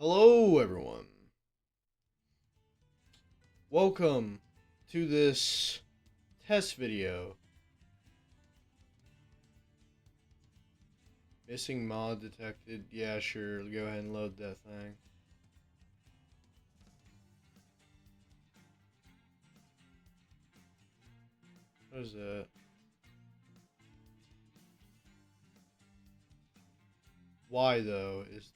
Hello, everyone. Welcome to this test video. Missing mod detected. Yeah, sure. Go ahead and load that thing. What is that? Why, though, is...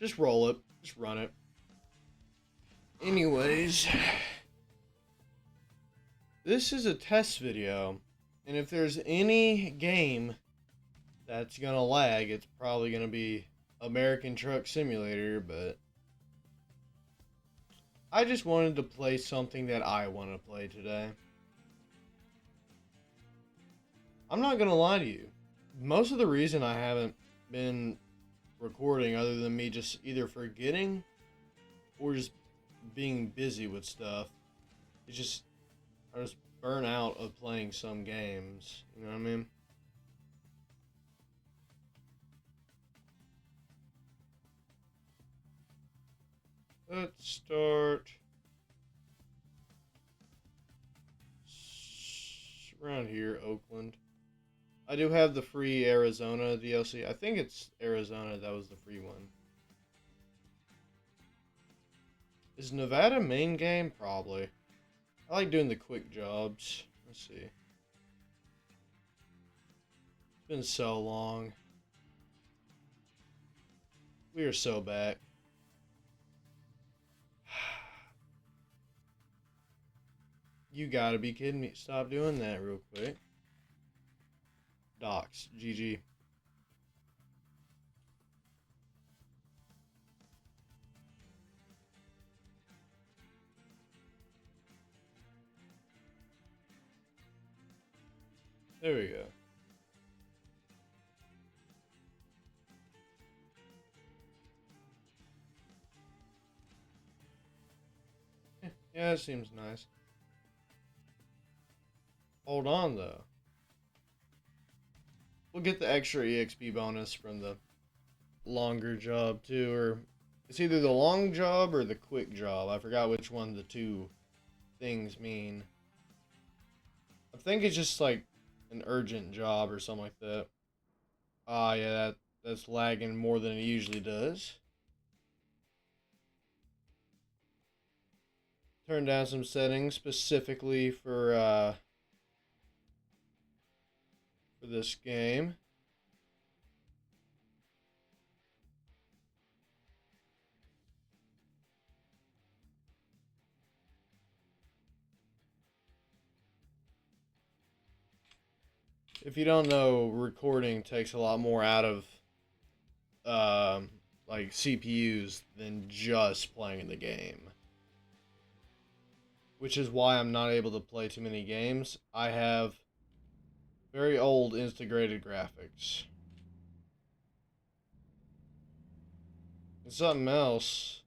Just roll it. Just run it. Anyways, this is a test video, and if there's any game that's gonna lag, it's probably gonna be American Truck Simulator, but I just wanted to play something that I want to play today. I'm not gonna lie to you. Most of the reason I haven't been recording, other than me just either forgetting or just being busy with stuff, it's just I just burn out of playing some games. You know what I mean? Let's start around here, Oakland. I do have the free Arizona DLC. I think it's Arizona that was the free one. Is Nevada main game? Probably. I like doing the quick jobs. Let's see. It's been so long. We are so back. You gotta be kidding me. Stop doing that real quick. Docs. GG. There we go. Yeah, that seems nice. Hold on, though. We'll get the extra EXP bonus from the longer job, too, or it's either the long job or the quick job. I forgot which one the two things mean. I think it's just like an urgent job or something like that. Ah, yeah, that's lagging more than it usually does. Turn down some settings specifically for this game. If you don't know, recording takes a lot more out of like CPUs than just playing the game. Which is why I'm not able to play too many games. I have very old integrated graphics. And something else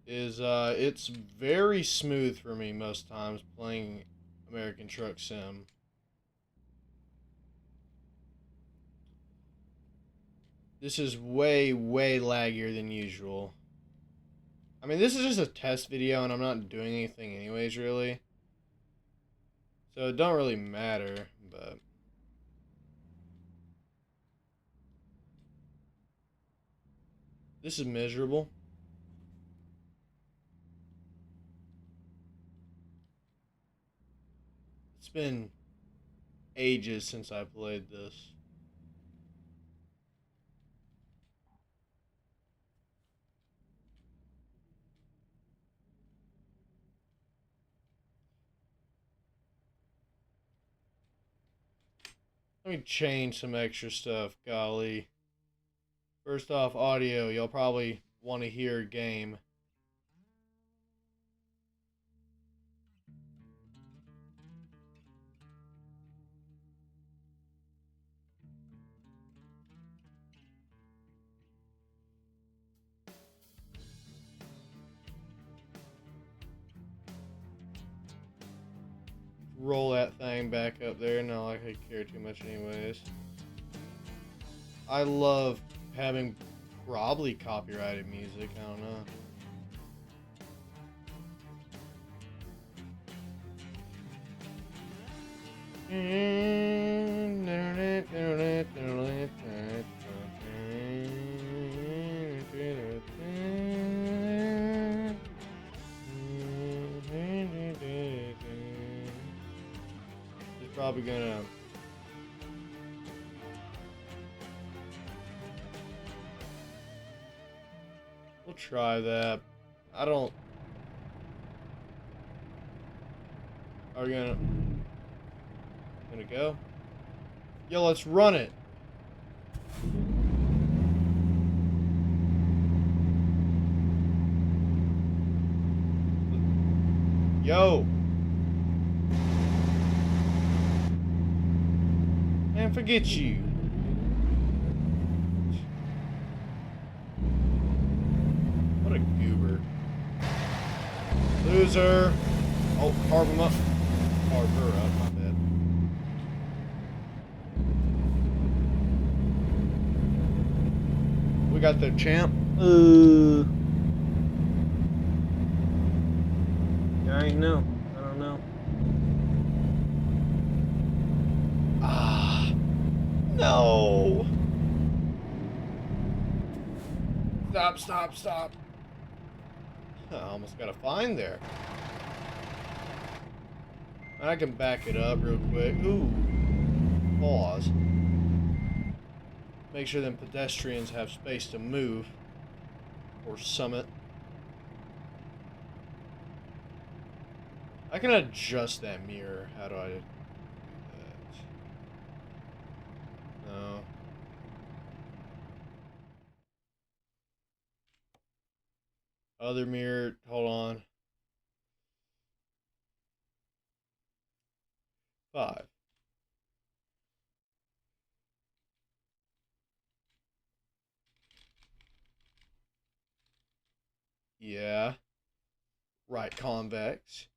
is it's very smooth for me most times playing American Truck Sim. This is way laggier than usual. I mean, this is just a test video and I'm not doing anything anyways, really. So it don't really matter, but this is miserable. It's been ages since I played this. Let me change some extra stuff, golly. First off, audio. Y'all probably want to hear game. Roll that thing back up there. Not like I care too much anyways. I love having Probably copyrighted music, I don't know. It's probably gonna... We'll try that. I don't... Are we gonna go? Yo, let's run it. Yo. Man, forget you. What a goober. Loser. Oh, carve him up. Carve her up, my bad. We got the champ. Yeah, I know. I don't know. Ah. No. Stop. I almost got a fine there. I can back it up real quick. Ooh. Pause. Make sure them pedestrians have space to move. Or summit. I can adjust that mirror. How do I do that? No. Other mirror. Hold on. 5. Yeah. Right convex.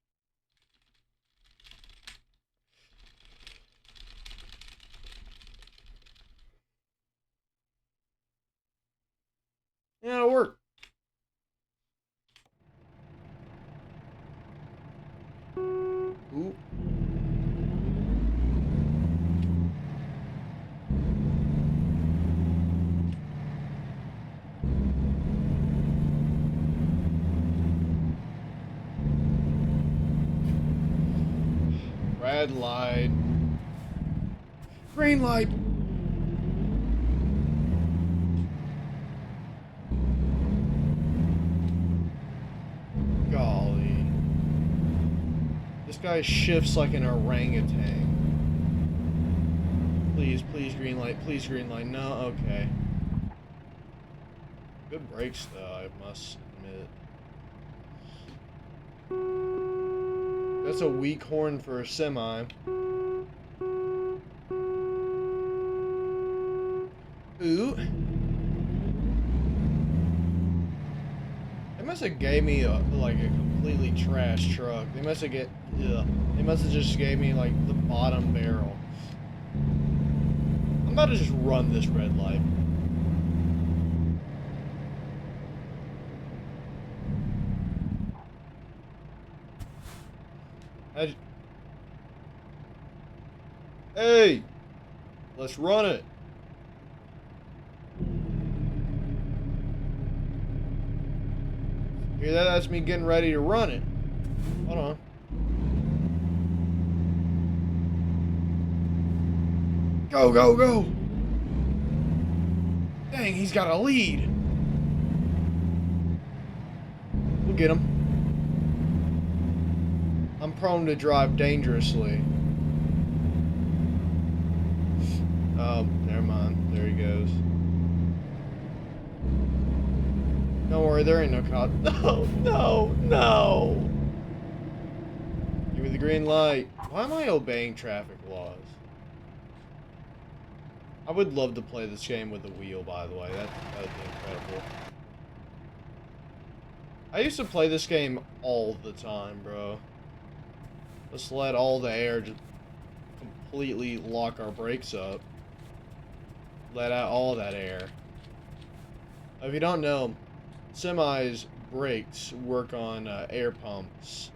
Yeah, it'll work. Ooh. Red light. Green light. Golly. This guy shifts like an orangutan. Please, green light. Please, green light. No, okay. Good brakes, though, I must admit. That's a weak horn for a semi. Ooh. They must have gave me like a completely trash truck. They must have They must have just gave me like the bottom barrel. I'm about to just run this red light. Hey, let's run it. Hear that? That's me getting ready to run it. Hold on. Go. Dang, he's got a lead. We'll get him. I'm prone to drive dangerously. Oh, never mind. There he goes. Don't worry, there ain't no cop. No! Give me the green light. Why am I obeying traffic laws? I would love to play this game with a wheel, by the way. That would be incredible. I used to play this game all the time, bro. Let's let all the air just completely lock our brakes up. Let out all that air. If you don't know, semis brakes work on air pumps,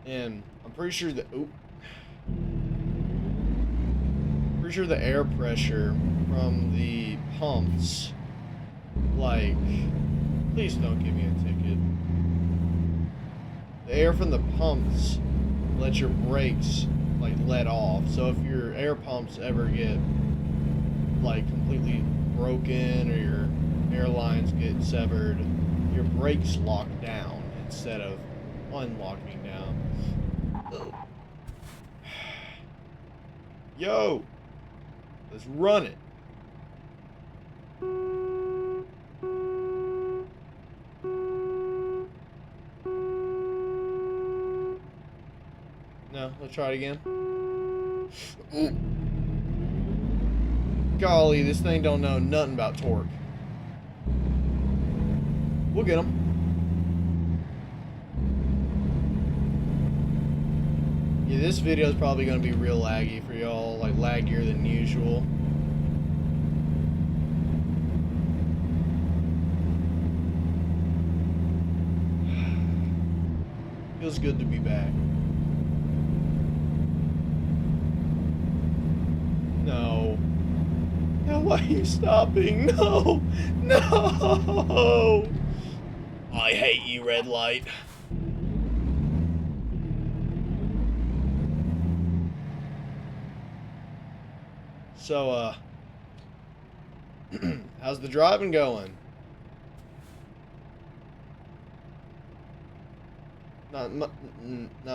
and I'm pretty sure that the air pressure from the pumps, like, please don't give me a ticket. The air from the pumps lets your brakes like let off. So if your air pumps ever get like completely broken or your air lines get severed, your brakes lock down instead of unlocking down. Yo, let's run it. No, let's try it again. Ooh. Golly, this thing don't know nothing about torque. We'll get him. Yeah, this video is probably going to be real laggy for y'all, like laggier than usual. Feels good to be back. No. No, why are you stopping? No! No! I hate you, red light. So, how's the driving going? Not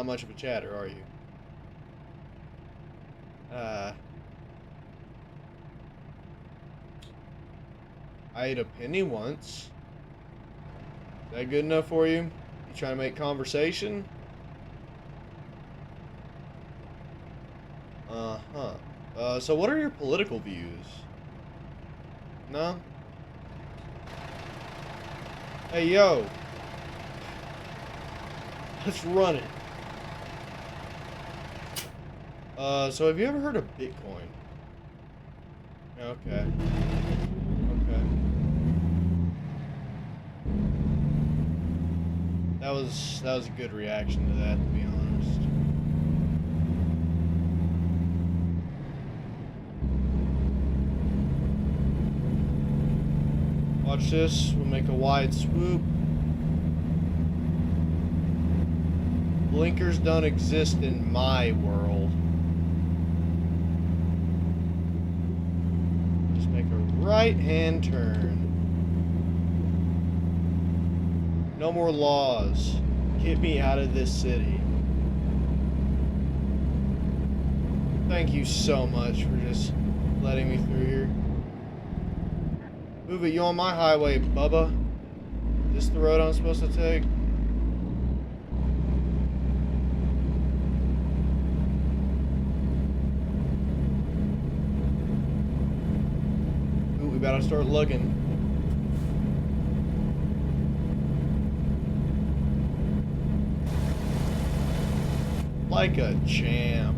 much of a chatter, are you? I ate a penny once. Is that good enough for you? You trying to make conversation? So what are your political views? No? Hey, yo. Let's run it. So have you ever heard of Bitcoin? Okay. Okay. That was a good reaction to that, to be honest. Watch this. We'll make a wide swoop. Blinkers don't exist in my world. Just make a right-hand turn. No more laws. Get me out of this city. Thank you so much for just letting me through here. Move it, you on my highway, Bubba. Is this the road I'm supposed to take? Ooh, we better start looking. Like a champ.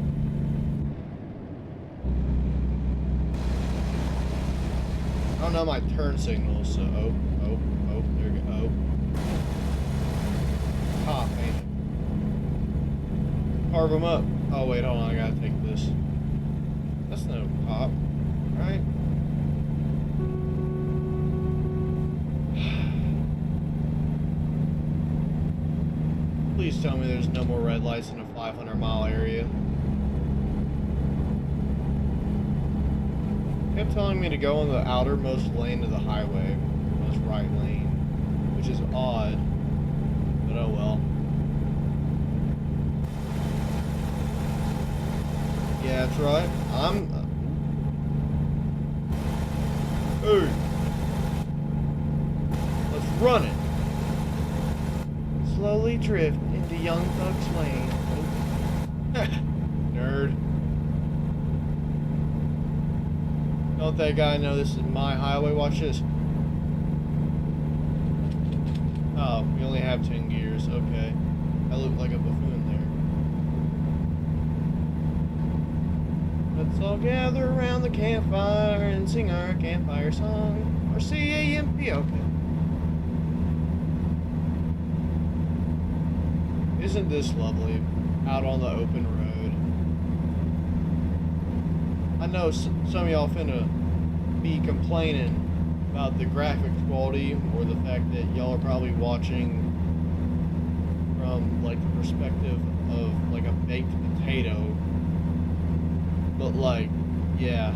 I don't know my turn signals, so there we go. Cop, ain't it? Carve them up. Oh wait, hold on, I gotta take this. That's no cop, right? Please tell me there's no more red lights in a 500-mile area. Kept telling me to go on the outermost lane of the highway, most right lane, which is odd, but oh well. Yeah, that's right. Hey! Let's run it! Slowly drift into Young Thug's lane. Nerd. Don't that guy know this is my highway? Watch this. Oh, we only have 10 gears. Okay. I look like a buffoon there. Let's all gather around the campfire and sing our campfire song. Our CAMP be okay. Isn't this lovely? Out on the open road. I know some of y'all finna be complaining about the graphics quality or the fact that y'all are probably watching from like the perspective of like a baked potato. But like, yeah.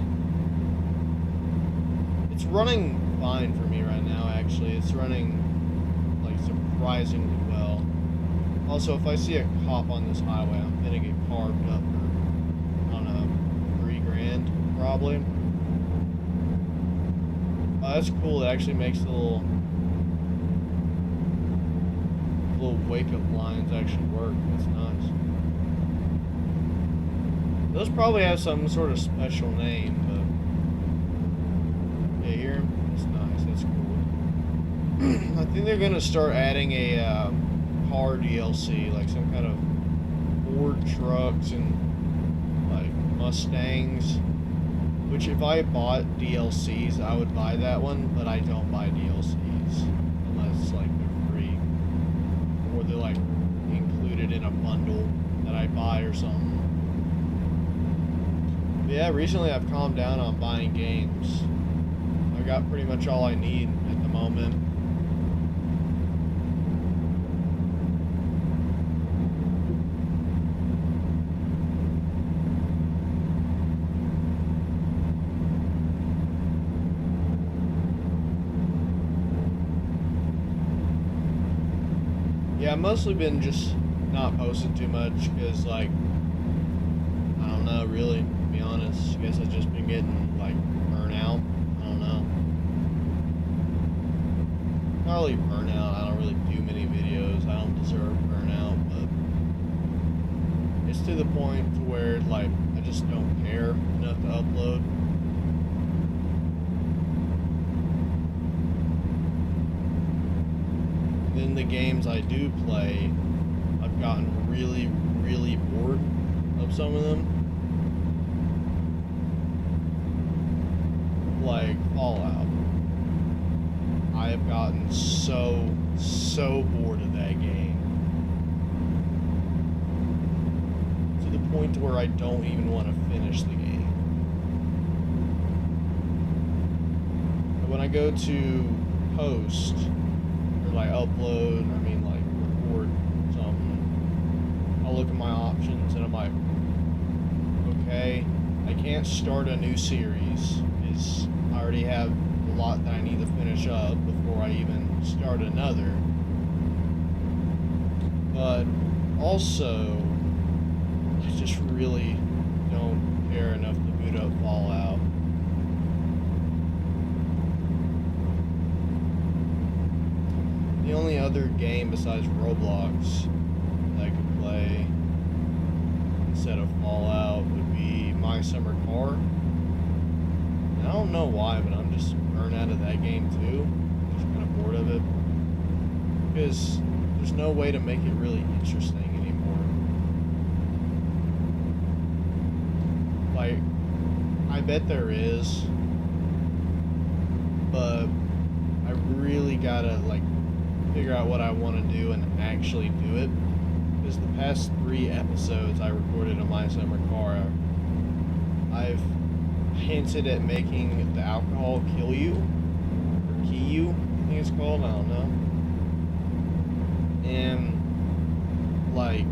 It's running fine for me right now actually. It's running like surprisingly well. Also, if I see a cop on this highway, I'm gonna get carved up for, I don't know, $3,000 probably. Oh, that's cool. It actually makes the little wake-up lines actually work. That's nice. Those probably have some sort of special name, but yeah, hear them? That's nice. That's cool. I think they're gonna start adding a car DLC, like some kind of Ford trucks and like Mustangs. Which, if I bought DLCs, I would buy that one, but I don't buy DLCs unless like they're free or they're like included in a bundle that I buy or something. But yeah, recently I've calmed down on buying games. I got pretty much all I need at the moment. Yeah, I've mostly been just not posting too much because, like, I don't know, really, to be honest. I guess I've just been getting, like, burnout. I don't know. Not really burnout. I don't really do many videos. I don't deserve burnout, but it's to the point to where, like, I just don't care enough to upload. In the games I do play, I've gotten really, really bored of some of them. Like Fallout. I have gotten so bored of that game. To the point to where I don't even want to finish the game. But when I go to post, like upload, like record something, I'll look at my options and I'm like, okay, I can't start a new series because I already have a lot that I need to finish up before I even start another. But also, I just really don't care enough to boot up Fallout. The only other game besides Roblox that I could play instead of Fallout would be My Summer Car. And I don't know why, but I'm just burnt out of that game too. I'm just kind of bored of it. Because there's no way to make it really interesting anymore. Like, I bet there is, but I really gotta, like, figure out what I want to do and actually do it. Because the past 3 episodes I recorded on My Summer Car, I've hinted at making the alcohol kill you, or key you, I think it's called, I don't know. And, like,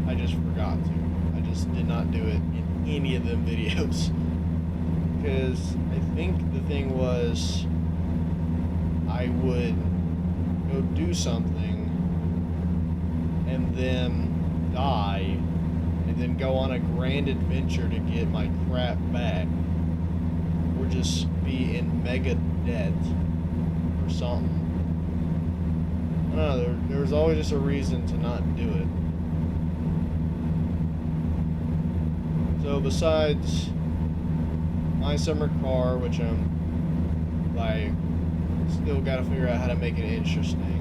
I just forgot to. I just did not do it in any of them videos. Because I think the thing was, I would go do something and then die and then go on a grand adventure to get my crap back, or just be in mega debt or something. I don't know, there was always just a reason to not do it. So besides My Summer Car, which I'm like still got to figure out how to make it interesting.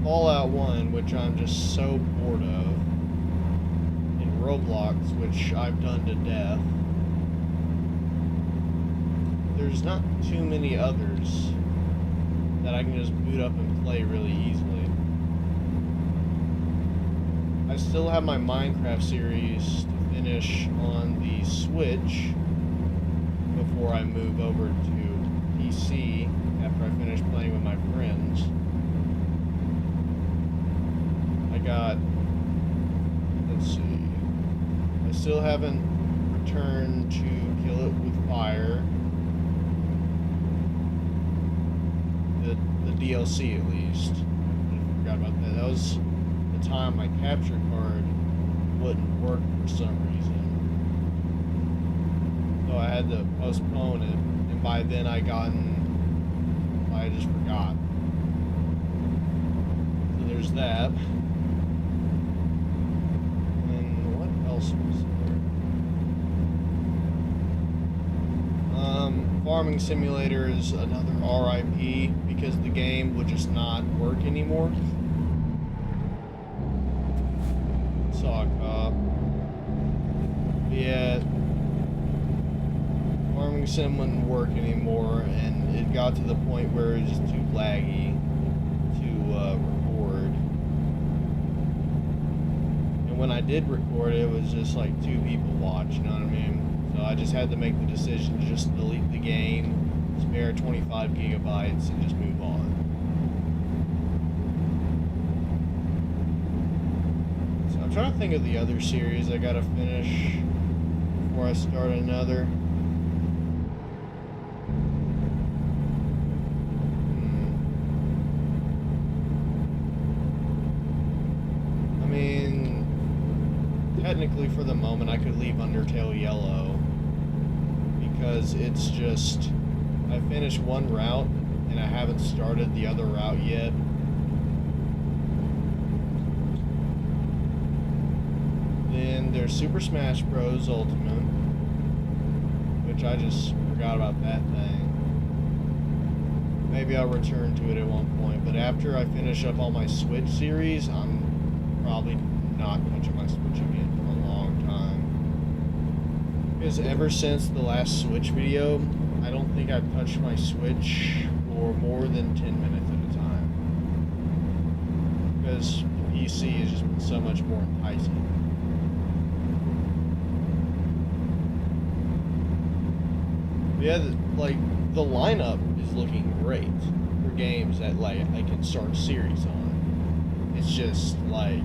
Fallout 1, which I'm just so bored of. And Roblox, which I've done to death. There's not too many others that I can just boot up and play really easily. I still have my Minecraft series to finish on the Switch before I move over to PC after I finish playing with my friends. Let's see, I still haven't returned to Kill It With Fire, the DLC at least. I forgot about that. That was the time my capture card wouldn't work for some reason, so I had to postpone it, and by then I just forgot. So there's that. Was there? Farming Simulator is another RIP because the game would just not work anymore. Saw a cop. Yeah, Farming Sim wouldn't work anymore, and it got to the point where it was just too laggy to record. When I did record it, was just like 2 people watch, you know what I mean? So I just had to make the decision to just delete the game, spare 25 gigabytes, and just move on. So I'm trying to think of the other series I gotta finish before I start another. Technically, for the moment, I could leave Undertale Yellow because it's just, I finished one route and I haven't started the other route yet. Then there's Super Smash Bros. Ultimate, which I just forgot about that thing. Maybe I'll return to it at one point, but after I finish up all my Switch series, I'm probably not touching my Switch again for a long time. Because ever since the last Switch video, I don't think I've touched my Switch for more than 10 minutes at a time. Because PC has just been so much more enticing. Yeah, the lineup is looking great for games that I can start series on. It's just like,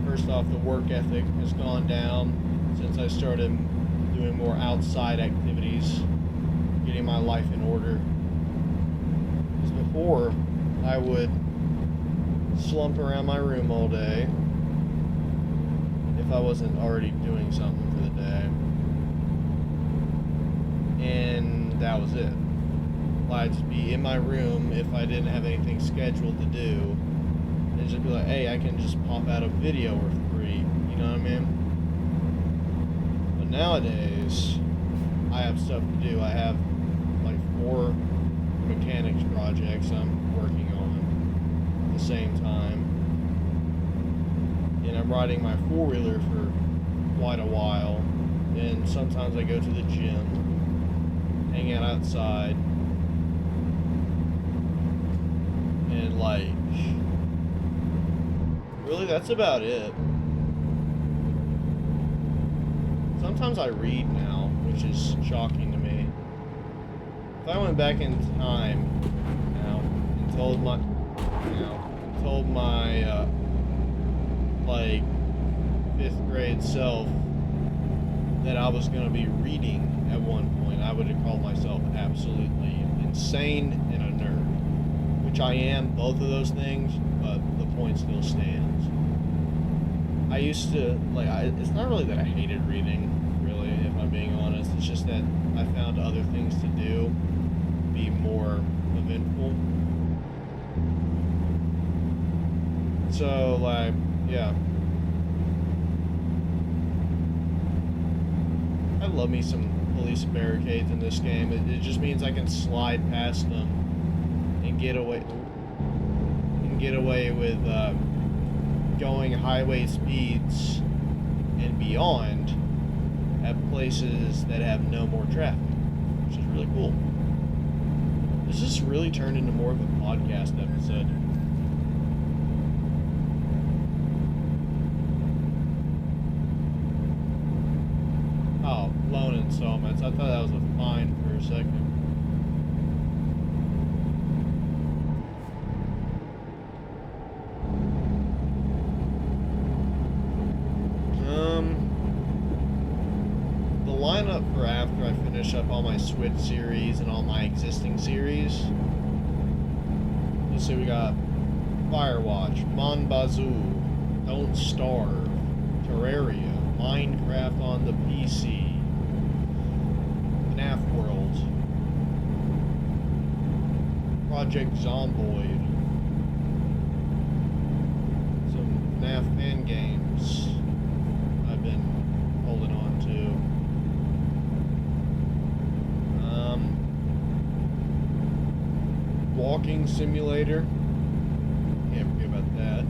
first off, the work ethic has gone down since I started doing more outside activities, getting my life in order. Because before, I would slump around my room all day if I wasn't already doing something for the day. And that was it. I'd just be in my room if I didn't have anything scheduled to do. And just be like, hey, I can just pop out a video or 3, you know what I mean? But nowadays, I have stuff to do. I have like 4 mechanics projects I'm working on at the same time. And I'm riding my 4-wheeler for quite a while. And sometimes I go to the gym, hang out outside, and like, really, that's about it. Sometimes I read now, which is shocking to me. If I went back in time now and told my like 5th grade self that I was going to be reading at one point, I would have called myself absolutely insane and a nerd. Which I am, both of those things, but the point still stands. I used to, it's not really that I hated reading, really, if I'm being honest. It's just that I found other things to do be more eventful. So, yeah. I love me some police barricades in this game. It just means I can slide past them and get away with going highway speeds and beyond at places that have no more traffic, which is really cool. This just really turned into more of a podcast episode. Oh, loan installments. I thought that was a fine for a second. The lineup for after I finish up all my Switch series and all my existing series. Let's see, we got Firewatch, Mon Bazoo, Don't Starve, Terraria, Minecraft on the PC, FNAF World, Project Zomboid, some FNAF fan games I've been holding on to. Walking Simulator, can't forget about that.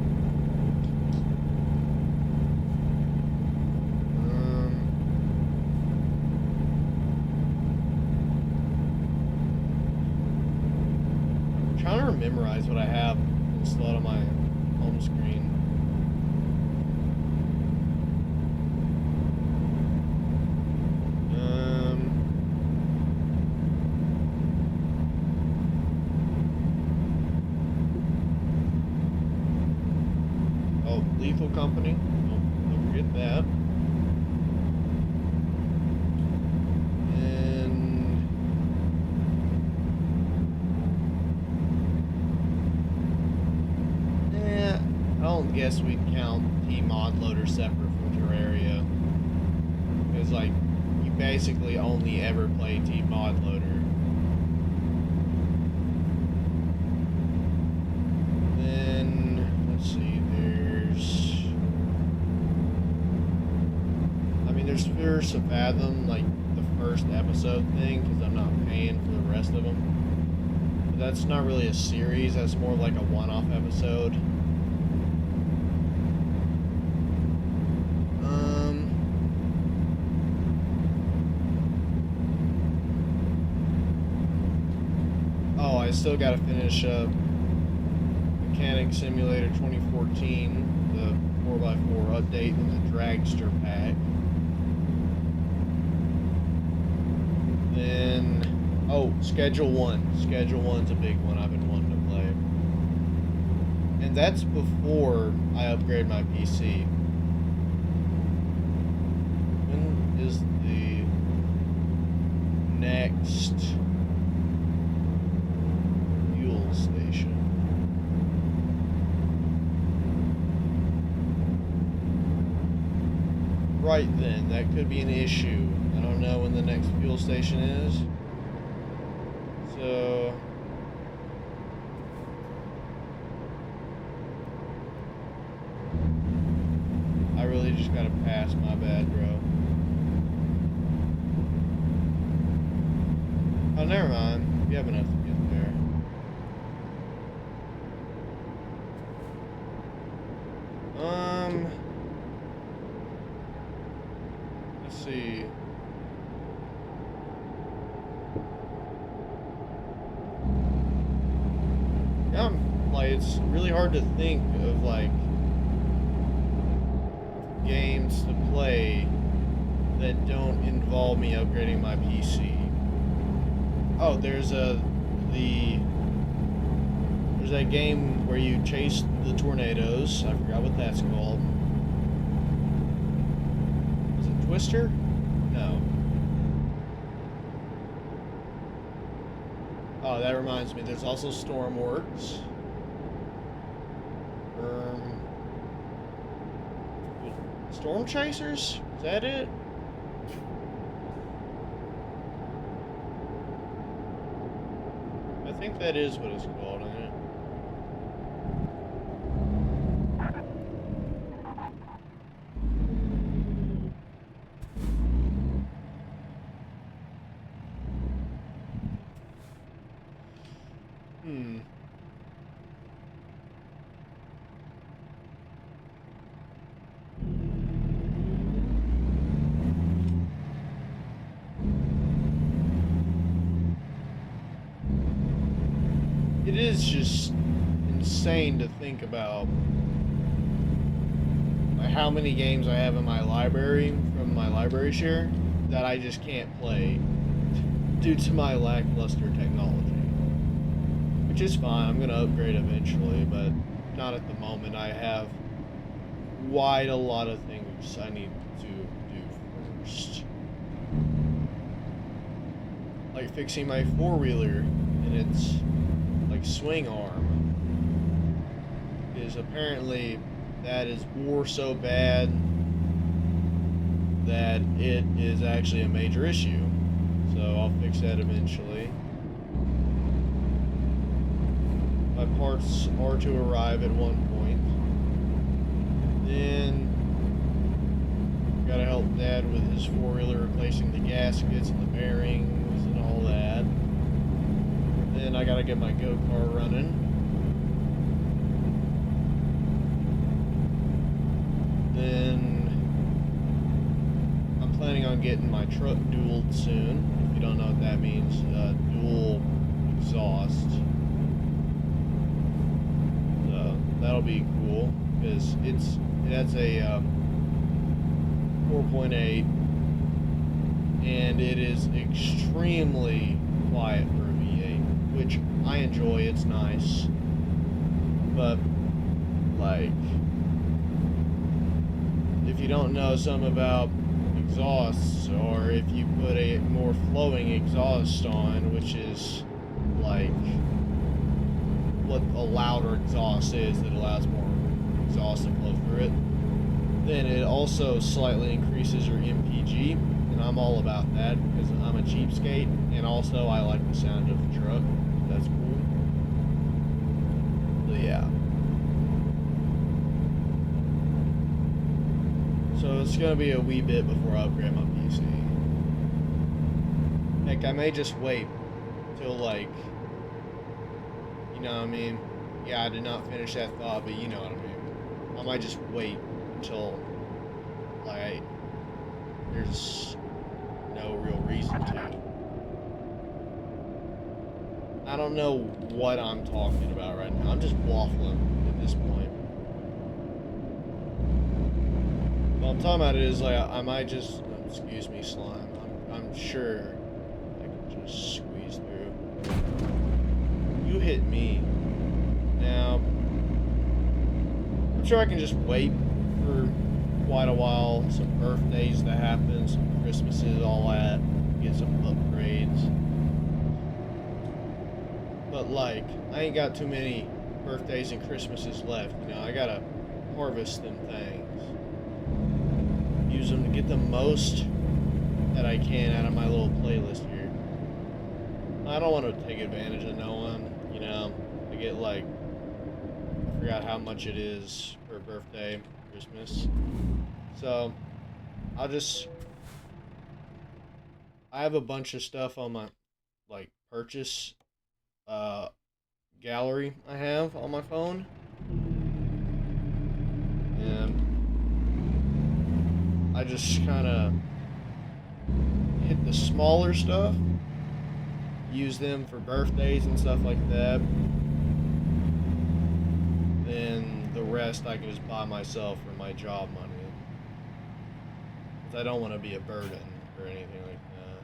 I'm trying to memorize what I have installed on my home screen. Lethal Company, don't forget that. And I don't guess we'd count T-Mod Loader separate from Terraria, because like you basically only ever play T-Mod Loader. Then let's see, there's Fierce of Fathom, like the first episode thing, because I'm not paying for the rest of them. But that's not really a series, that's more like a one-off episode. Oh, I still gotta finish up Mechanic Simulator 2014, the 4x4 update, and the Dragster pack. Then, oh, Schedule 1. Schedule 1's a big one I've been wanting to play. And that's before I upgrade my PC. When is the next fuel station? Right then, that could be an issue. I don't know when the next fuel station is. So I really just gotta pass, my bad, bro. Oh, never mind. You have enough to get there. Let's see. Yeah, like, it's really hard to think of, like, games to play that don't involve me upgrading my PC. Oh, there's that game where you chase the tornadoes. I forgot what that's called. Was it Twister? No. Oh, that reminds me. There's also Stormworks. Storm Chasers? Is that it? I think that is what it's called, isn't it? it is just insane to think about like how many games I have in my library from my library share that I just can't play due to my lackluster technology. Which is fine, I'm gonna upgrade eventually, but not at the moment. I have quite a lot of things I need to do first. Like fixing my four-wheeler and its like swing arm. Because apparently that is wore so bad that it is actually a major issue. So I'll fix that eventually. My parts are to arrive at one point. Then gotta help Dad with his four-wheeler, replacing the gaskets and the bearings and all that. Then I gotta get my go-kart running. Then I'm planning on getting my truck dualed soon. If you don't know what that means, dual exhaust. So that'll be cool because that's a 4.8 and it is extremely quiet for a V8, which I enjoy. It's nice, but like if you don't know something about exhausts, or if you put a more flowing exhaust on, which is like what a louder exhaust is that allows more exhaust to flow through it, then it also slightly increases your MPG, and I'm all about that because I'm a cheapskate, and also I like the sound of the truck. That's cool. So yeah. So it's gonna be a wee bit before I upgrade my PC. Heck, I may just wait till like, you know what I mean? Yeah, I did not finish that thought, but you know what I mean. I might just wait until like there's no real reason to. I don't know what I'm talking about right now. I'm just waffling at this point. What I'm talking about is like I might just excuse me, slime. I'm sure I can just squeeze through. You hit me. Now I'm sure I can just wait for quite a while. Some birthdays to happen, some Christmases, all that. Get some upgrades. But like I ain't got too many birthdays and Christmases left. You know, I gotta harvest them things. Use them to get the most that I can out of my little playlist here. I don't want to take advantage of no one, you know, to get like, I forgot how much it is for birthday, Christmas. So, I have a bunch of stuff on my, like, purchase, gallery I have on my phone. And I just kind of hit the smaller stuff, use them for birthdays and stuff like that. Then the rest I can just buy myself for my job money. Because I don't want to be a burden or anything like that.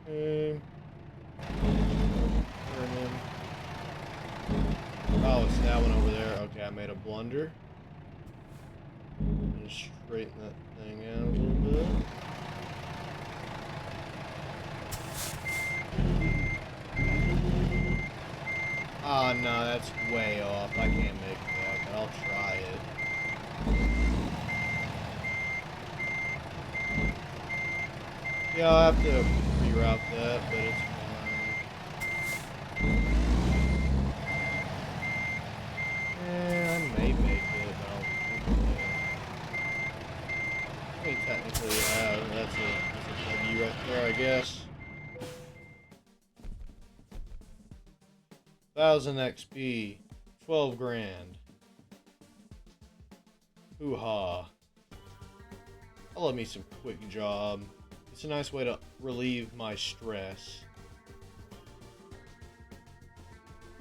Okay. Oh, it's that one over there. Okay, I made a blunder. Just straighten that thing out a little bit. Oh no, that's way off. I can't make that, but I'll try it. Yeah, I'll have to reroute that, but it's fine. I may make it, but I'll I mean, technically, that's a W right there, I guess. 1,000 XP, 12 grand. Hoo-ha. I love me some quick job. It's a nice way to relieve my stress.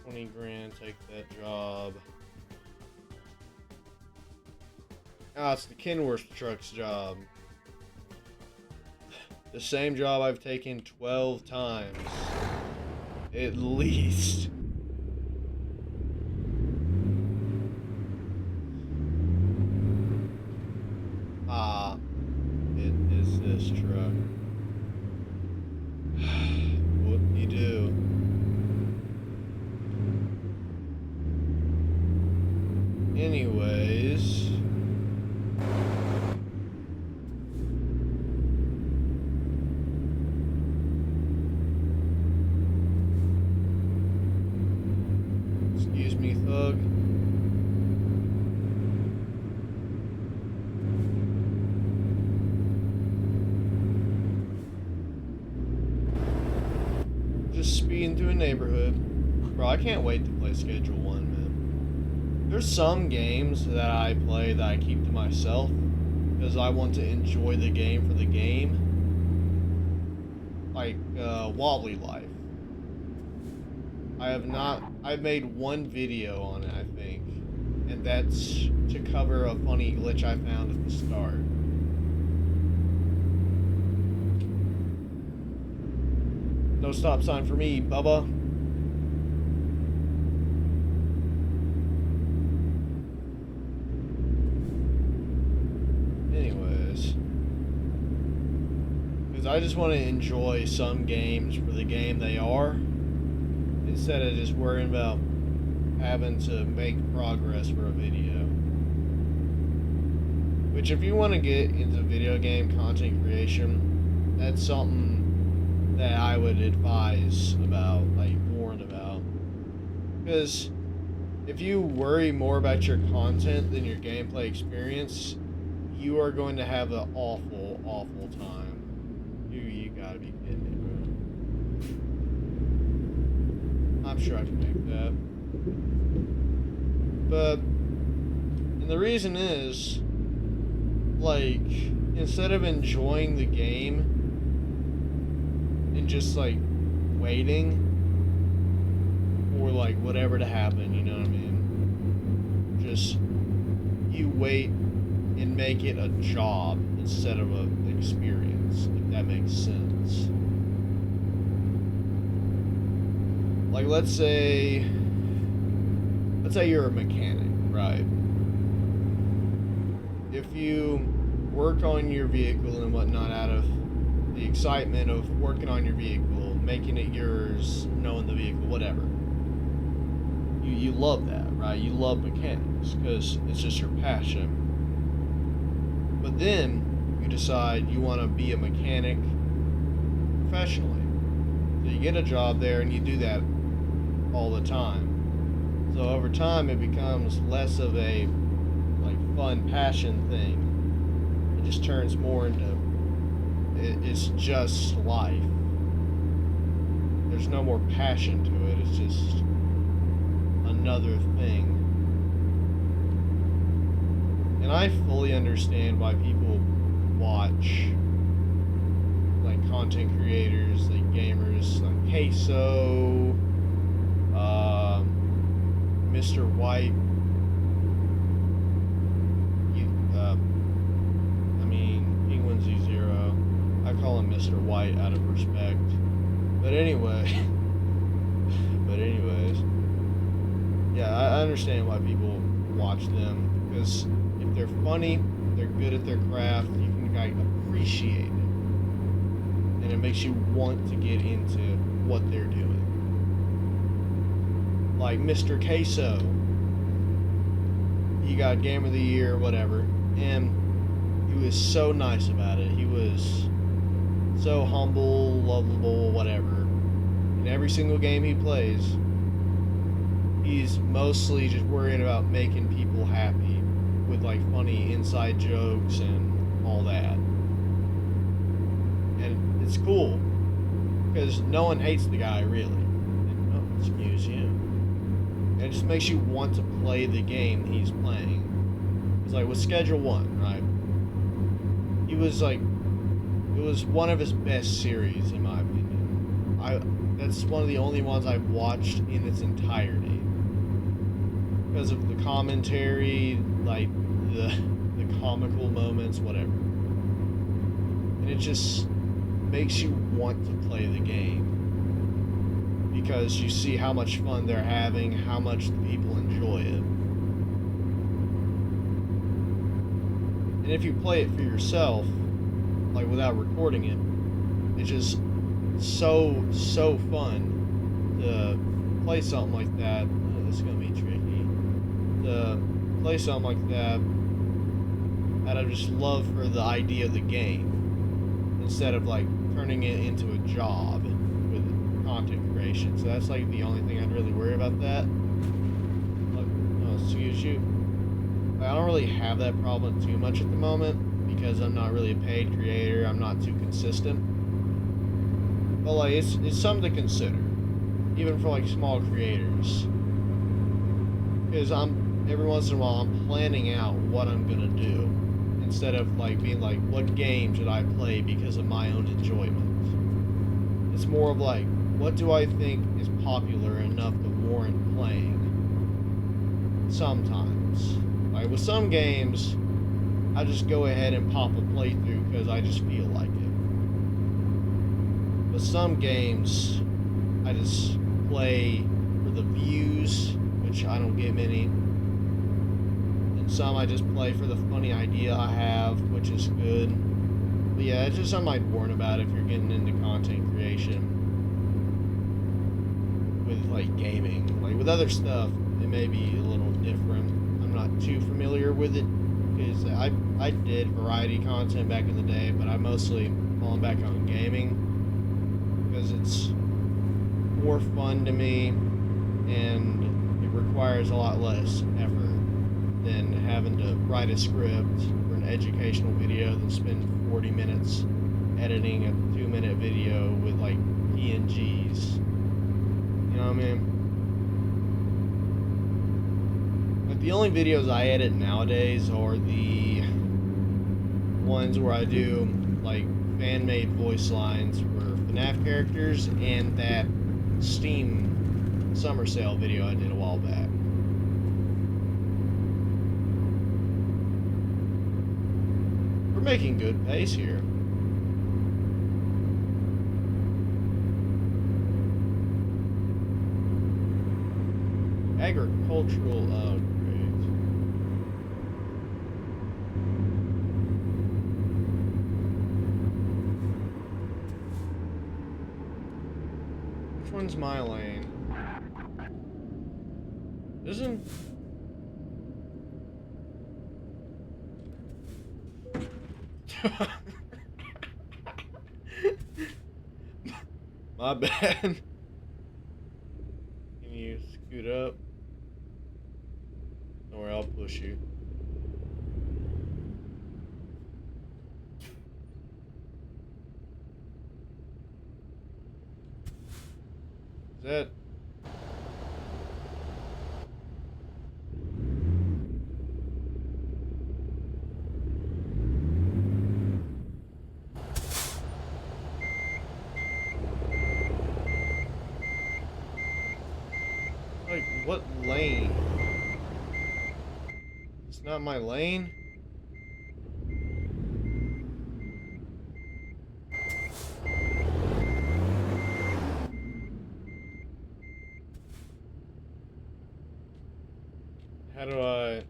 20 grand, take that job. Ah, it's the Kenworth trucks job. The same job I've taken 12 times. At least. Ah, it is this truck. What do you do? Anyways. Excuse me, thug. Just speeding through a neighborhood. Bro, I can't wait to play Schedule 1, man. There's some games that I play that I keep to myself because I want to enjoy the game for the game. Like, Wobbly Life. I've made one video on it, I think. And that's to cover a funny glitch I found at the start. No stop sign for me, Bubba. Anyways. Because I just want to enjoy some games for the game they are. Instead of just worrying about having to make progress for a video. Which, if you want to get into video game content creation, that's something that I would advise about, like, warn about. Because if you worry more about your content than your gameplay experience, you are going to have an awful, awful time. You gotta be kidding me, bro. I'm sure I can make that. But, and the reason is, like, instead of enjoying the game and just, like, waiting for, like, whatever to happen, you know what I mean? Just, you wait and make it a job instead of an experience, if that makes sense. Like, let's say you're a mechanic, right? If you work on your vehicle and whatnot out of the excitement of working on your vehicle, making it yours, knowing the vehicle, whatever, you love that, right? You love mechanics because it's just your passion. But then you decide you want to be a mechanic professionally. So you get a job there and you do that all the time. So over time it becomes less of a, like, fun passion thing. It just turns more into it's just life. There's no more passion to it. It's just another thing. And I fully understand why people watch, like, content creators, like gamers, like Queso, Mr. White. Penguin Z0. I call him Mr. White out of respect. But anyways, yeah, I understand why people watch them, because if they're funny, they're good at their craft, you can, like, appreciate it. And it makes you want to get into what they're doing. Like Mr. Queso. He got Game of the Year, whatever. And he was so nice about it. He was so humble, lovable, whatever. In every single game he plays, he's mostly just worrying about making people happy with, like, funny inside jokes and all that. And it's cool because no one hates the guy, really. And, oh, excuse you. And it just makes you want to play the game he's playing. It's like with Schedule 1, right? he was like, it was one of his best series in my opinion. That's one of the only ones I've watched in its entirety because of the commentary, like the comical moments, whatever. And it just makes you want to play the game because you see how much fun they're having, how much the people enjoy it. And if you play it for yourself, like without recording it, it's just so fun to play something like that. Oh, this is gonna be tricky. To play something like that out of just love for the idea of the game, instead of like turning it into a job with content creation. So that's like the only thing I'd really worry about that. Oh, excuse you. I don't really have that problem too much at the moment because I'm not really a paid creator. I'm not too consistent. But like it's something to consider, even for like small creators. Because every once in a while I'm planning out what I'm gonna do, instead of like being like, what game should I play because of my own enjoyment. It's more of like, what do I think is popular enough to warrant playing? Sometimes. Like with some games, I just go ahead and pop a playthrough because I just feel like it. But some games, I just play for the views, which I don't get many. And some I just play for the funny idea I have, which is good. But yeah, it's just something I'd warn about if you're getting into content creation. With like gaming. Like with other stuff, it may be a little different. I'm not too familiar with it because I did variety content back in the day, but I mostly fallen back on gaming because it's more fun to me and it requires a lot less effort than having to write a script for an educational video then spend 40 minutes editing a 2-minute video with like PNGs. You know what I mean? Like the only videos I edit nowadays are the ones where I do like fan-made voice lines for FNAF characters and that Steam summer sale video I did a while back. We're making good pace here. Agricultural upgrades. Which one's my lane? Isn't... My bad. Can you scoot up? Don't worry, I'll push you. Is that... like, what lane? It's not my lane? How do I...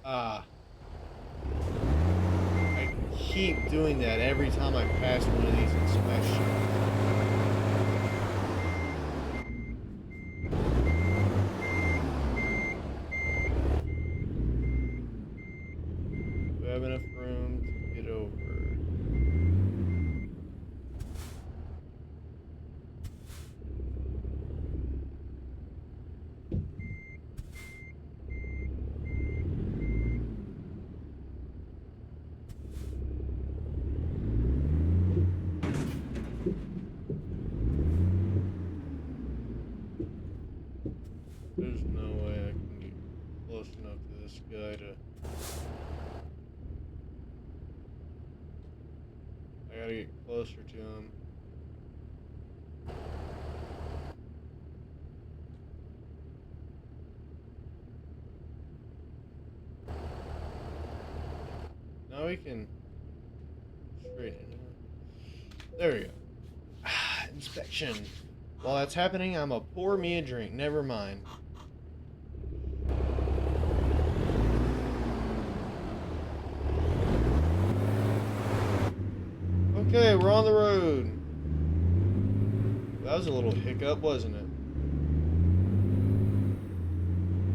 I keep doing that every time I pass one of these inspections. Do I have enough room to get over? There's no way I can get close enough to this guy to Gotta get closer to him. Now we can straighten it. There we go. Inspection. While that's happening, I'm gonna pour me a drink. Never mind. Okay, we're on the road. That was a little hiccup, wasn't it?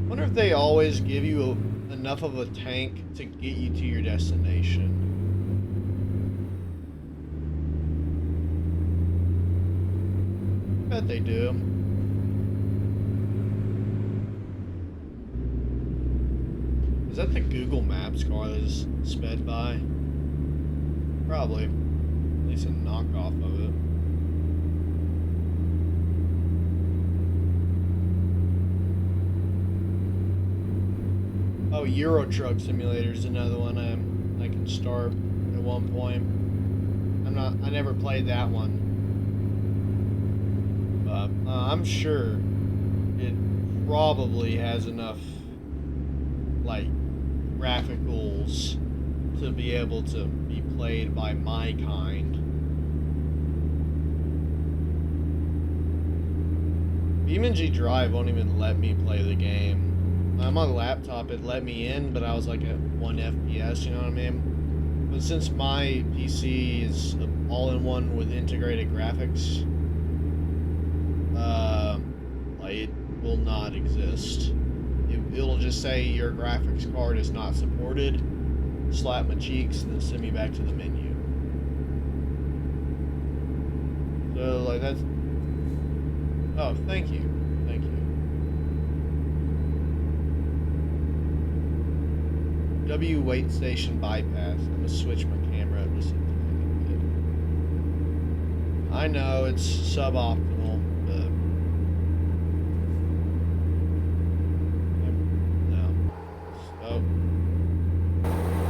Wonder if they always give you enough of a tank to get you to your destination. Bet they do. Is that the Google Maps car that just sped by? Probably. At least a knockoff of it. Oh, Euro Truck Simulator is another one I can start at one point. I never played that one. But I'm sure it probably has enough like graphicals to be able to be played by my kind. BeamNG Drive won't even let me play the game. On my laptop, it let me in, but I was like at 1 FPS, you know what I mean? But since my PC is all-in-one with integrated graphics, like it will not exist. It'll just say your graphics card is not supported, slap my cheeks, and then send me back to the menu. So, like, that's... Oh, thank you. Thank you. W wait station bypass. I'm gonna switch my camera up just a tiny bit. I know it's suboptimal, but no. Oh,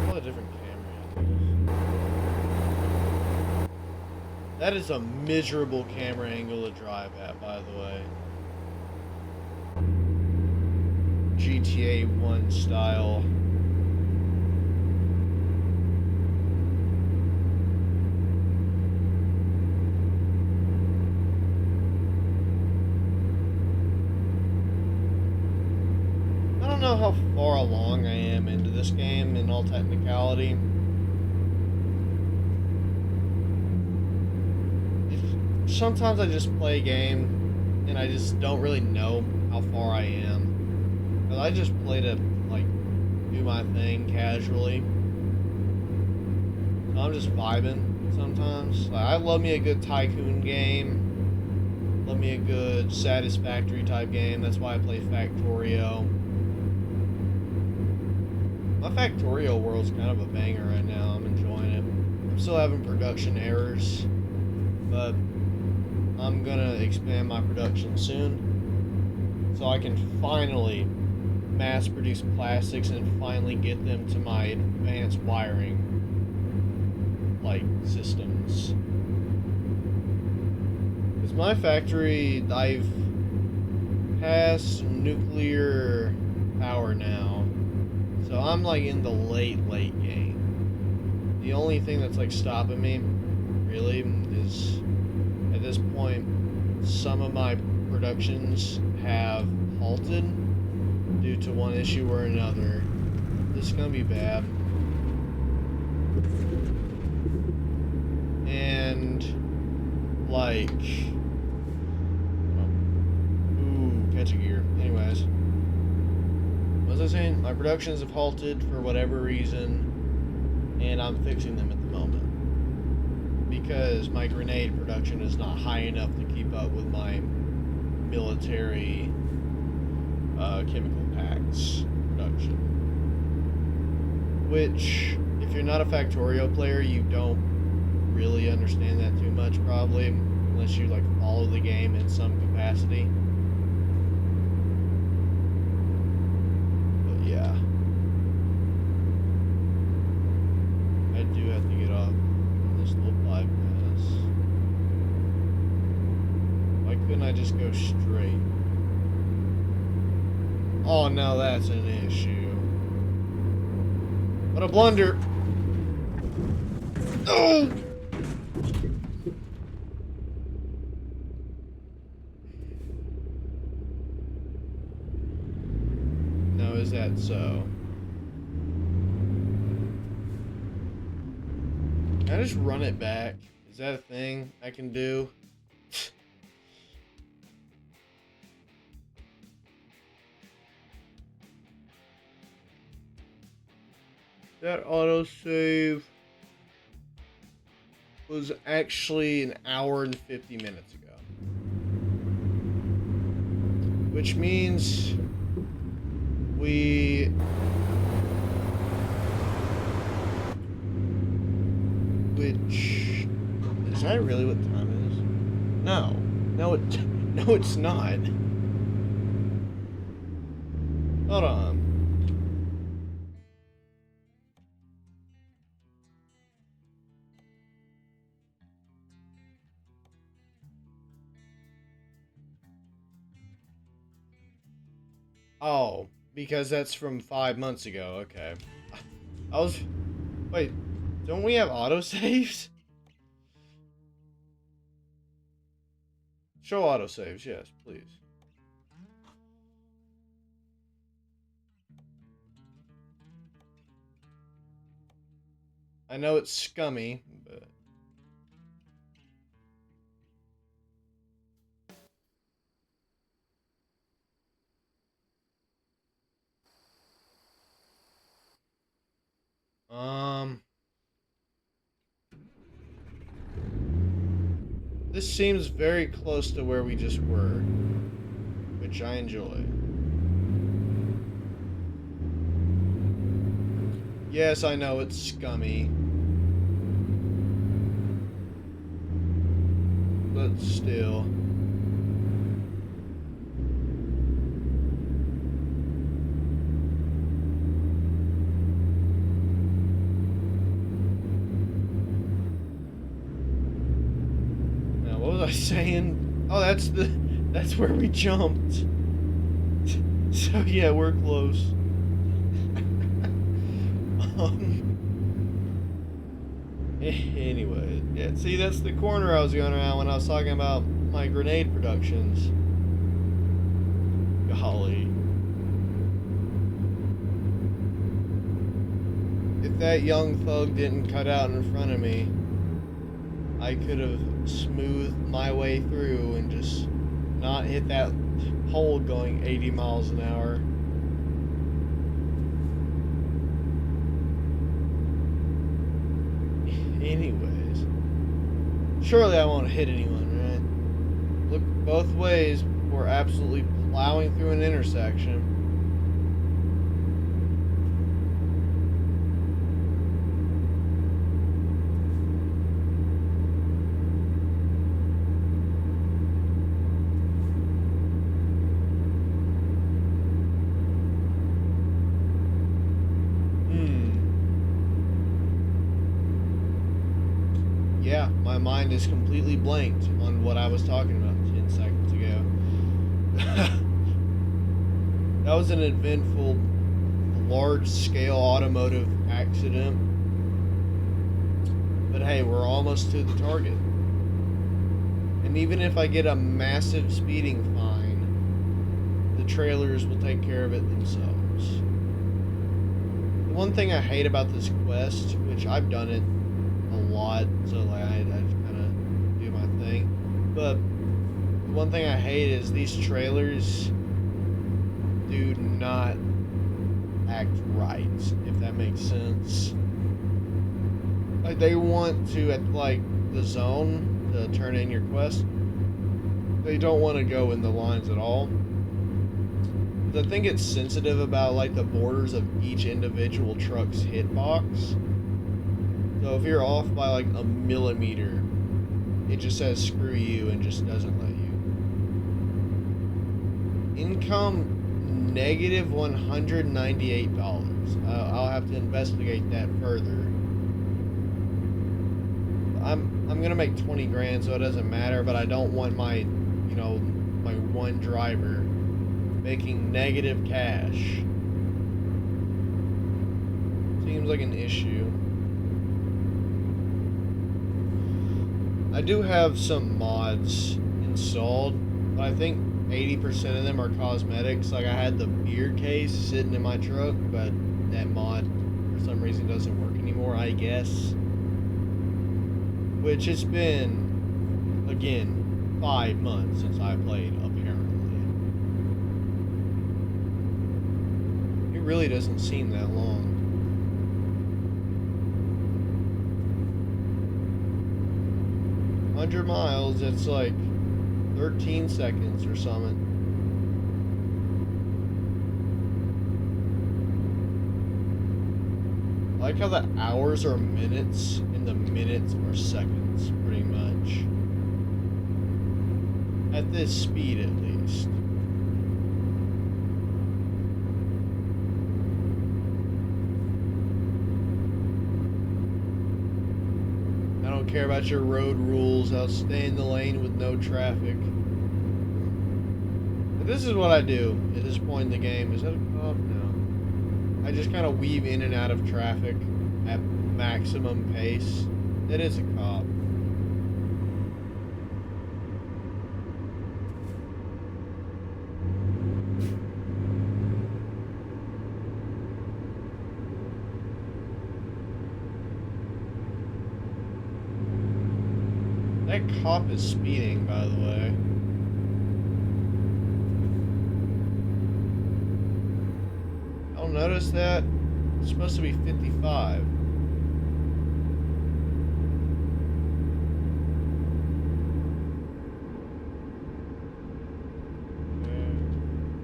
what a different camera. That is a miserable camera angle to drive at, by the way. GTA 1 style. I don't know how far along I am into this game in all technicality. Sometimes I just play a game and I just don't really know how far I am. But I just play to like do my thing casually. So I'm just vibing sometimes. Like, I love me a good tycoon game. Love me a good Satisfactory type game. That's why I play Factorio. My Factorio world's kind of a banger right now. I'm enjoying it. I'm still having production errors, but I'm gonna expand my production soon so I can finally mass produce plastics and finally get them to my advanced wiring like systems. Because my factory, I've passed nuclear power now, so I'm like in the late game. The only thing that's like stopping me really is, at this point, some of my productions have halted due to one issue or another. This is gonna be bad. And like, ooh, catch a gear. Anyways, what was I saying? My productions have halted for whatever reason, and I'm fixing them at the moment. Because my grenade production is not high enough to keep up with my military chemical packs production. Which, if you're not a Factorio player, you don't really understand that too much, probably, unless you like follow the game in some capacity. But yeah, I do have to get off this slow bypass. Why couldn't I just go straight? Oh, now that's an issue. What a blunder! Oh! No, is that so? Can I just run it back? Is that a thing I can do? That autosave was actually an hour and 50 minutes ago. Which means we... Which... Is that really what time it is? No. No, it's not. Hold on. Oh, because that's from 5 months ago. Okay. I was... Wait, don't we have autosaves? Show autosaves, yes, please. I know it's scummy, but... This seems very close to where we just were, which I enjoy. Yes, I know it's scummy. But still. Now, what was I saying? Oh, that's where we jumped. So yeah, we're close. Anyway, yeah, see, that's the corner I was going around when I was talking about my grenade productions. Golly. If that young thug didn't cut out in front of me, I could have smoothed my way through and just not hit that pole going 80 miles an hour. Anyways, surely I won't hit anyone, right? Look both ways before absolutely plowing through an intersection. Yeah, my mind is completely blanked on what I was talking about 10 seconds ago. That was an eventful, large-scale automotive accident. But hey, we're almost to the target. And even if I get a massive speeding fine, the trailers will take care of it themselves. The one thing I hate about this quest, which I've done it a lot, so like I kind of do my thing, but the one thing I hate is these trailers do not act right, if that makes sense. Like, they want to, at like the zone to turn in your quest, they don't want to go in the lines at all. I think it's sensitive about like the borders of each individual truck's hitbox. So if you're off by like a millimeter, it just says screw you and just doesn't let you. Income negative $198. I'll have to investigate that further. I'm gonna make 20 grand, so it doesn't matter. But I don't want my my one driver making negative cash. Seems like an issue. I do have some mods installed, but I think 80% of them are cosmetics. Like I had the beer case sitting in my truck, but that mod for some reason doesn't work anymore, I guess. Which it's been, again, 5 months since I played, apparently. It really doesn't seem that long. 100 miles, it's like 13 seconds or something. I like how the hours are minutes and the minutes are seconds, pretty much. At this speed, at least. I don't care about your road rules. I'll stay in the lane with no traffic. But this is what I do at this point in the game. Is that a cop? No. I just kind of weave in and out of traffic at maximum pace. It is a cop. That cop is speeding, by the way. I don't notice that. It's supposed to be 55.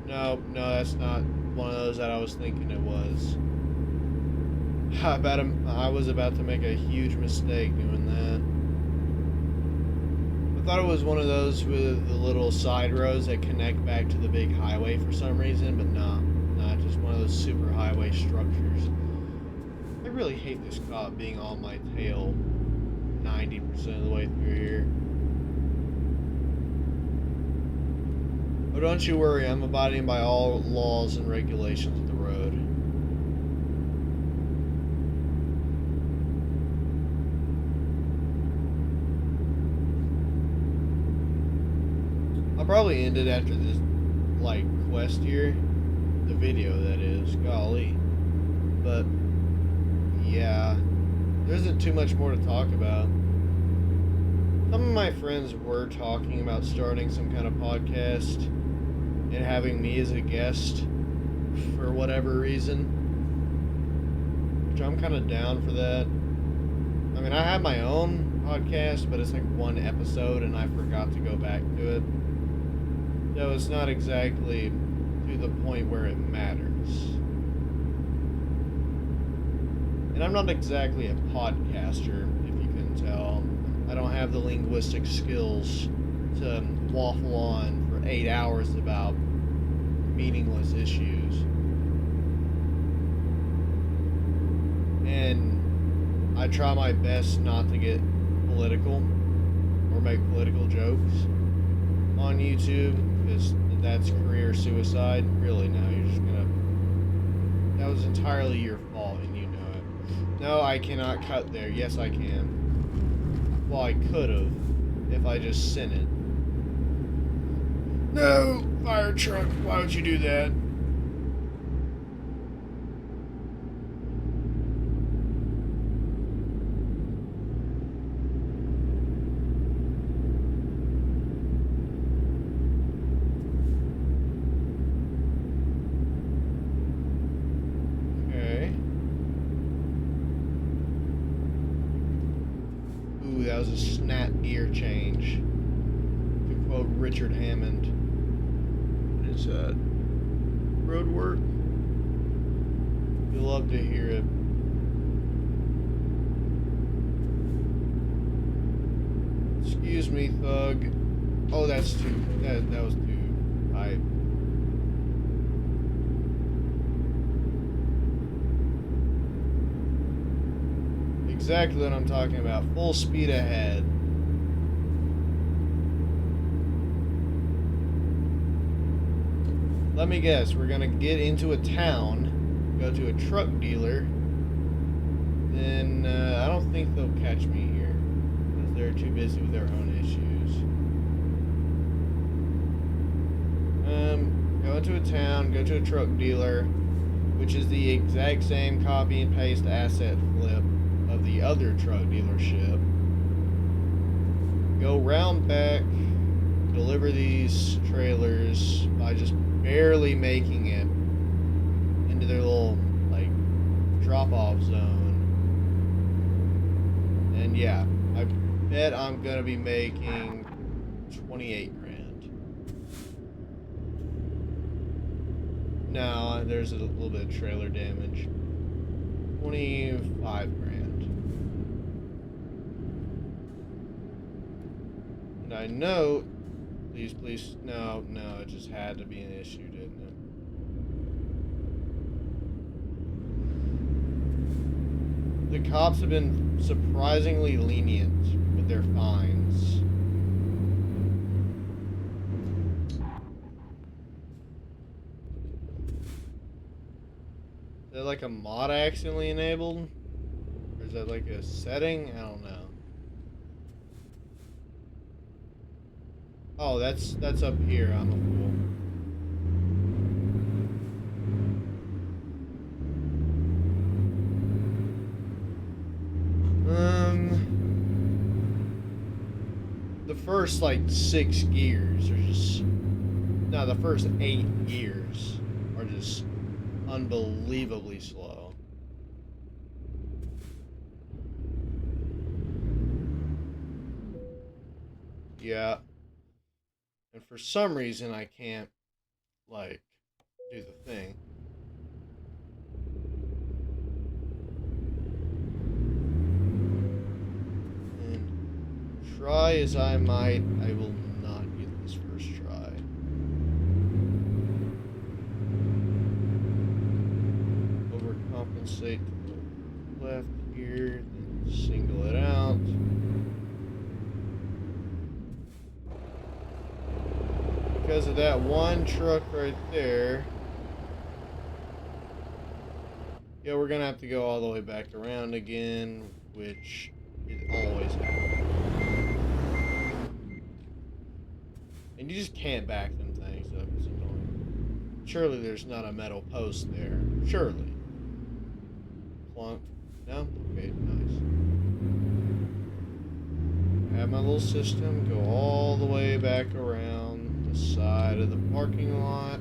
No, that's not one of those that I was thinking it was. I was about to make a huge mistake doing that. I thought it was one of those with the little side roads that connect back to the big highway for some reason, but nah, just one of those super highway structures. I really hate this cop being on my tail 90% of the way through here. But don't you worry, I'm abiding by all laws and regulations of the road. I'll probably end it after this, like, quest here. The video, that is. Golly. But, yeah. There isn't too much more to talk about. Some of my friends were talking about starting some kind of podcast and having me as a guest for whatever reason. Which I'm kind of down for that. I mean, I have my own podcast, but it's like one episode and I forgot to go back to it. So it's not exactly to the point where it matters. And I'm not exactly a podcaster, if you can tell. I don't have the linguistic skills to waffle on for 8 hours about meaningless issues. And I try my best not to get political or make political jokes on YouTube, because that's career suicide. Really, now you're just gonna... That was entirely your fault, and you know it. No, I cannot cut there. Yes, I can. Well, I could have, if I just sent it. No! Fire truck! Why would you do that? That was a snap gear change. To quote Richard Hammond. What is that? Road work? You'll love to hear it. Excuse me, thug. Oh, that's too... That was too high. exactly what I'm talking about. Full speed ahead. Let me guess, we're gonna get into a town, go to a truck dealer, then I don't think they'll catch me here, because they're too busy with their own issues. Go into a town, go to a truck dealer, which is the exact same copy and paste asset flip of the other truck dealership. Go round back, deliver these trailers by just barely making it into their little, like, drop-off zone. And yeah, I bet I'm gonna be making 28 grand. No, there's a little bit of trailer damage. 25 grand. And I know, please, no, it just had to be an issue, didn't it? The cops have been surprisingly lenient with their fines. Is that like a mod accidentally enabled? Or is that like a setting? I don't know. Oh, that's up here. I'm a fool. The first like 6 gears are just, no, the first 8 gears are just unbelievably slow. Yeah. And for some reason I can't, like, do the thing. And try as I might, I will not get this first try. Overcompensate to the left here, then single it out. Because of that one truck right there. Yeah, we're gonna have to go all the way back around again, which is always happens. And you just can't back them things up. It's annoying. Surely there's not a metal post there. Surely. Plunk. No? Okay, nice. Have my little system go all the way back around the side of the parking lot.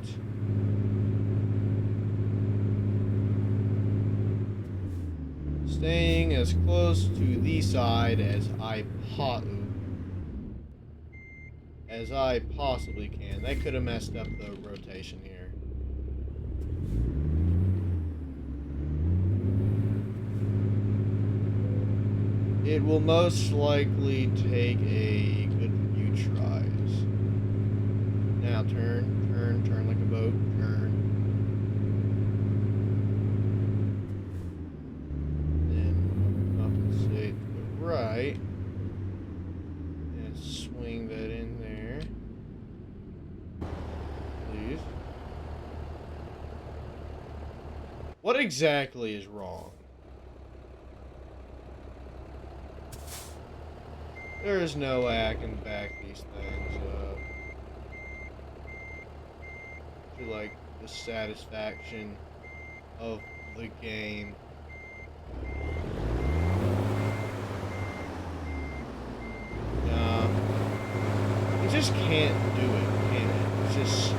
Staying as close to the side as I possibly can. That could have messed up the rotation here. It will most likely take a good few tries. Now turn like a boat, turn. Then compensate to the right. And swing that in there. Please. What exactly is wrong? There is no way I can back these things up to, like, the satisfaction of the game. No. You just can't do it, can it? It's just...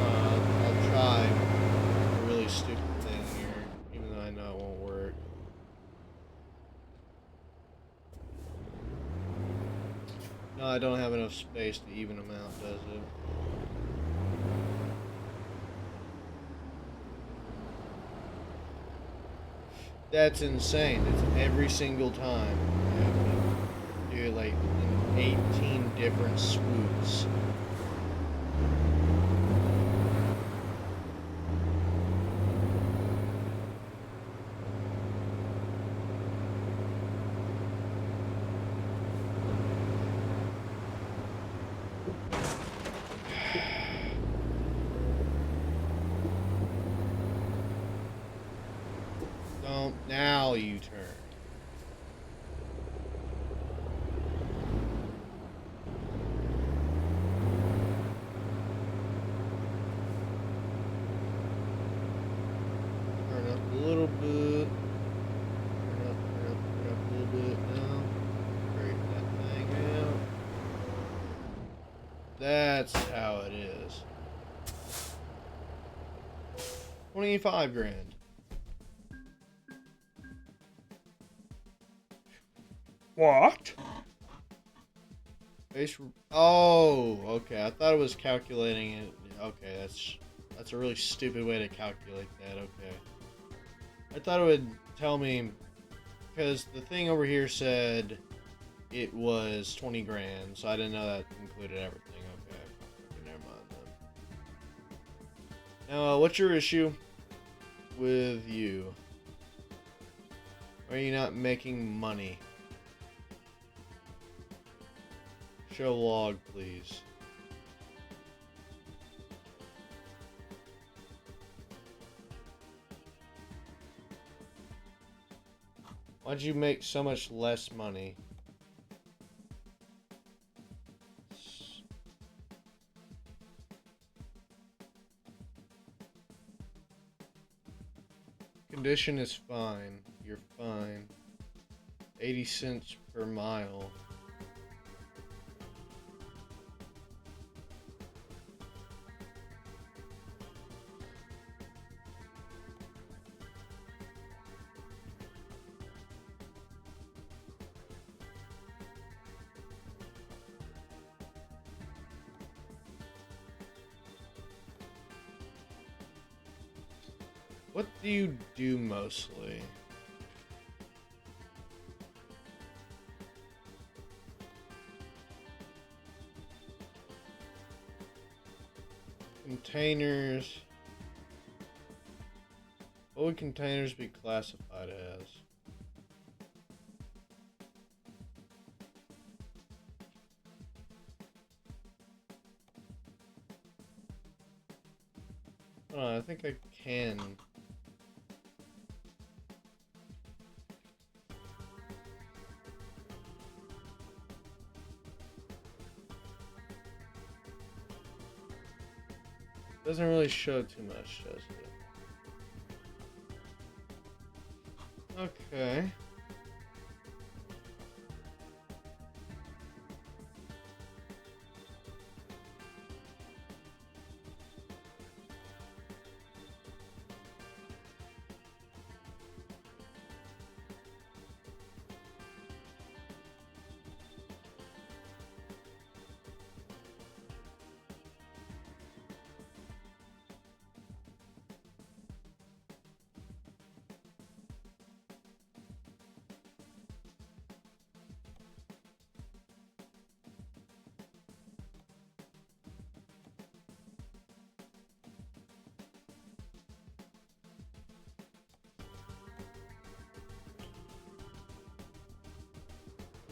I'll try a really stupid thing here, even though I know it won't work. No, I don't have enough space to even them out, does it? That's insane. It's every single time. You have to do it like in 18 different swoops. Now you turn. Turn up a little bit. Turn up a little bit now. Straighten that thing out. That's how it is. 25 grand. What? Oh, okay. I thought it was calculating it. Okay, that's a really stupid way to calculate that. Okay. I thought it would tell me, because the thing over here said it was 20 grand, so I didn't know that included everything. Okay, never mind then. Now, what's your issue with you? Why are you not making money? Show log, please. Why'd you make so much less money? Condition is fine. You're fine. 80 cents per mile. What do you do mostly? Containers. What would containers be classified as? Oh, I think I can. Doesn't really show too much, does it? Okay.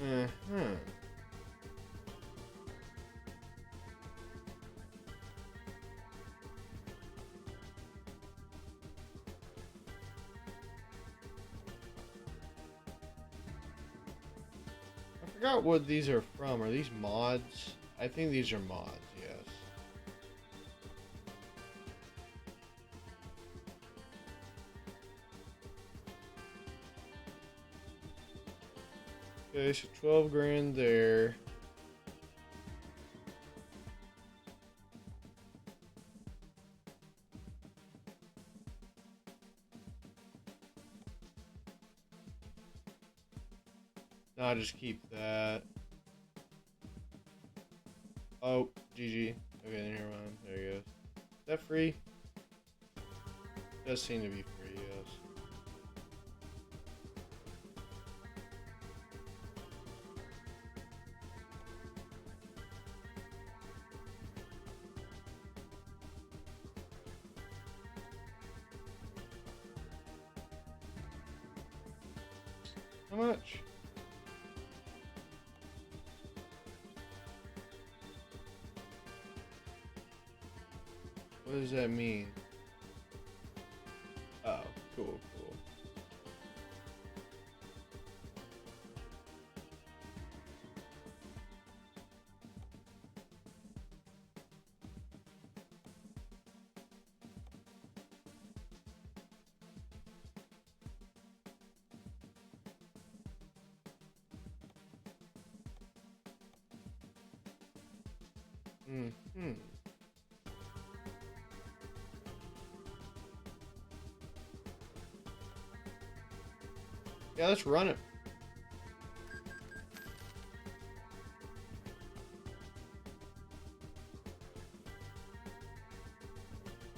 Hmm. I forgot what these are from. Are these mods? I think these are mods, yes. Okay, so 12 grand there. No, I'll just keep that. Oh, GG. Okay, never mind. There you go. Is that free? Does seem to be free, yes. How much? What does that mean? Oh, cool, cool. Hmm. Yeah, let's run it.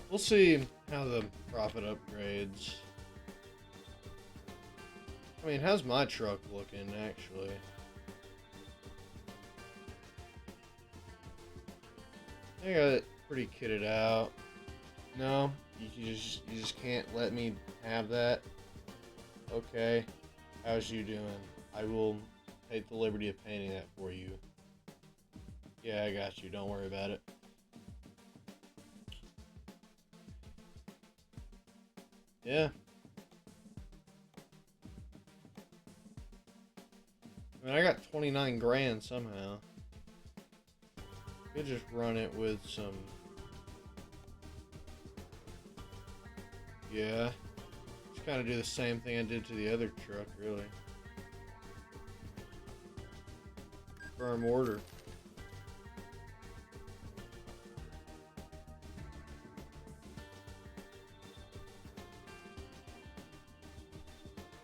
We'll see how the profit upgrades. I mean, how's my truck looking, actually? I got it pretty kitted out. No, you just can't let me have that. Okay, how's you doing? I will take the liberty of painting that for you. Yeah, I got you. Don't worry about it. Yeah. I mean, I got 29 grand somehow. Could just run it with some. Yeah. Just kind of do the same thing I did to the other truck, really. Firm order.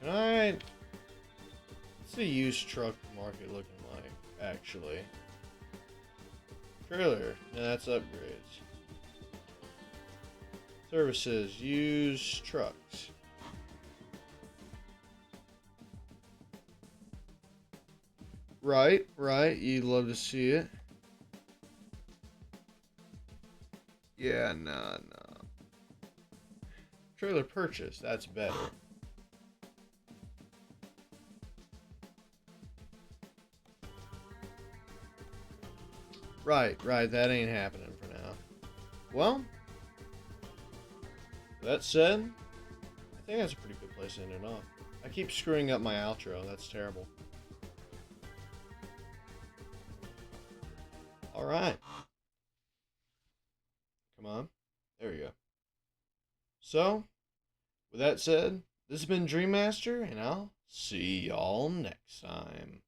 Alright. What's the used truck market looking like, actually? Trailer. No, that's upgrades. Services. Used trucks. Right, right. You'd love to see it. Yeah, nah. Trailer purchase. That's better. Right. That ain't happening for now. Well, that said, I think that's a pretty good place to end it off. I keep screwing up my outro. That's terrible. Alright. Come on. There we go. So, with that said, this has been Dreammaster, and I'll see y'all next time.